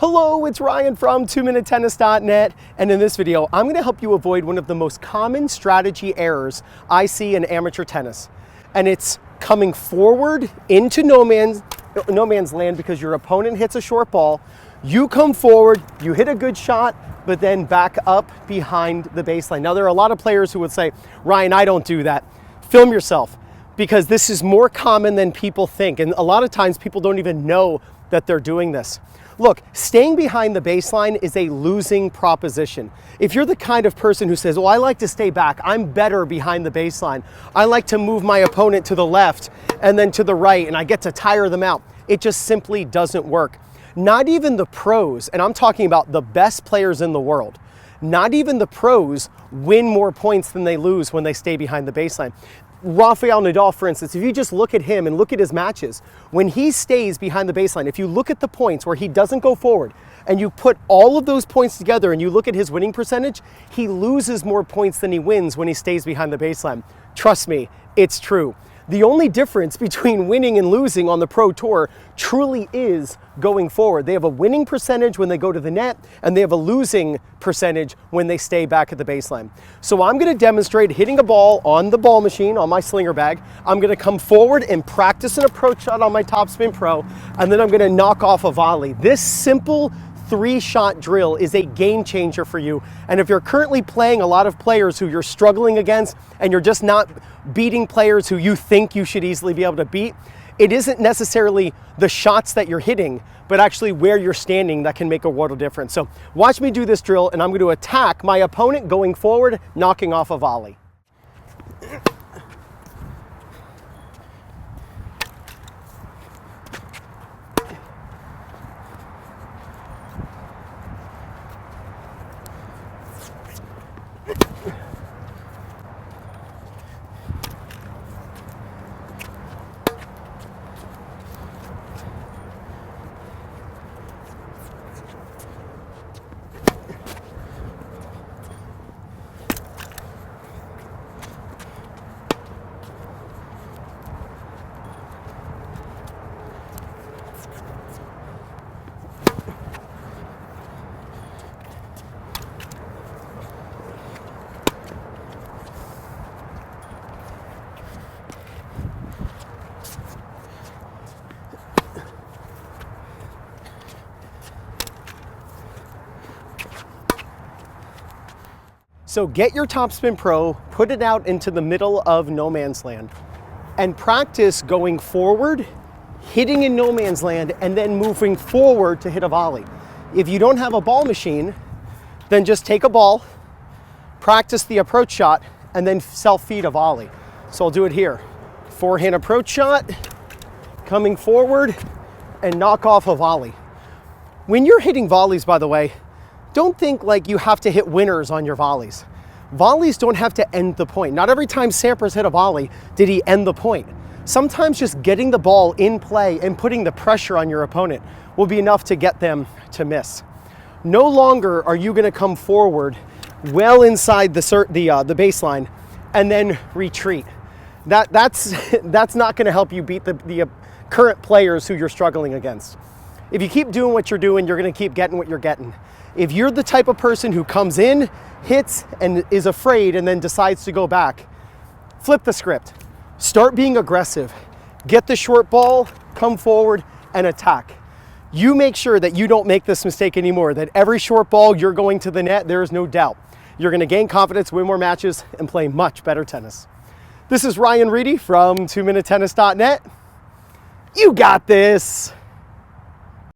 Hello, it's Ryan from 2minutetennis.net, and in this video, I'm going to help you avoid one of the most common strategy errors I see in amateur tennis. And it's coming forward into no man's land because your opponent hits a short ball. You come forward, you hit a good shot, but then back up behind the baseline. Now, there are a lot of players who would say, Ryan, I don't do that. Film yourself, because this is more common than people think. And a lot of times people don't even know that they're doing this. Look, staying behind the baseline is a losing proposition. If you're the kind of person who says, well, I like to stay back, I'm better behind the baseline, I like to move my opponent to the left and then to the right, and I get to tire them out, it just simply doesn't work. Not even the pros, and I'm talking about the best players in the world, not even the pros win more points than they lose when they stay behind the baseline. Rafael Nadal, for instance, if you just look at him and look at his matches, when he stays behind the baseline, if you look at the points where he doesn't go forward and you put all of those points together and you look at his winning percentage, he loses more points than he wins when he stays behind the baseline. Trust me, it's true. The only difference between winning and losing on the Pro Tour truly is going forward. They have a winning percentage when they go to the net, and they have a losing percentage when they stay back at the baseline. So I'm going to demonstrate hitting a ball on the ball machine, on my slinger bag. I'm going to come forward and practice an approach shot on my Topspin Pro, and then I'm going to knock off a volley. This simple 3-shot drill is a game changer for you. And if you're currently playing a lot of players who you're struggling against and you're just not beating players who you think you should easily be able to beat, it isn't necessarily the shots that you're hitting, but actually where you're standing that can make a world of difference. So watch me do this drill, and I'm going to attack my opponent going forward, knocking off a volley. So get your Topspin Pro, put it out into the middle of no man's land, and practice going forward, hitting in no man's land, and then moving forward to hit a volley. If you don't have a ball machine, then just take a ball, practice the approach shot, and then self-feed a volley. So I'll do it here. Forehand approach shot, coming forward, and knock off a volley. When you're hitting volleys, by the way, don't think like you have to hit winners on your volleys. Volleys don't have to end the point. Not every time Sampras hit a volley did he end the point. Sometimes just getting the ball in play and putting the pressure on your opponent will be enough to get them to miss. No longer are you going to come forward well inside the baseline and then retreat. That's not going to help you beat the current players who you're struggling against. If you keep doing what you're doing, you're going to keep getting what you're getting. If you're the type of person who comes in, hits, and is afraid and then decides to go back, flip the script. Start being aggressive. Get the short ball, come forward, and attack. You make sure that you don't make this mistake anymore, that every short ball you're going to the net, there is no doubt. You're going to gain confidence, win more matches, and play much better tennis. This is Ryan Reedy from 2minutetennis.net. You got this.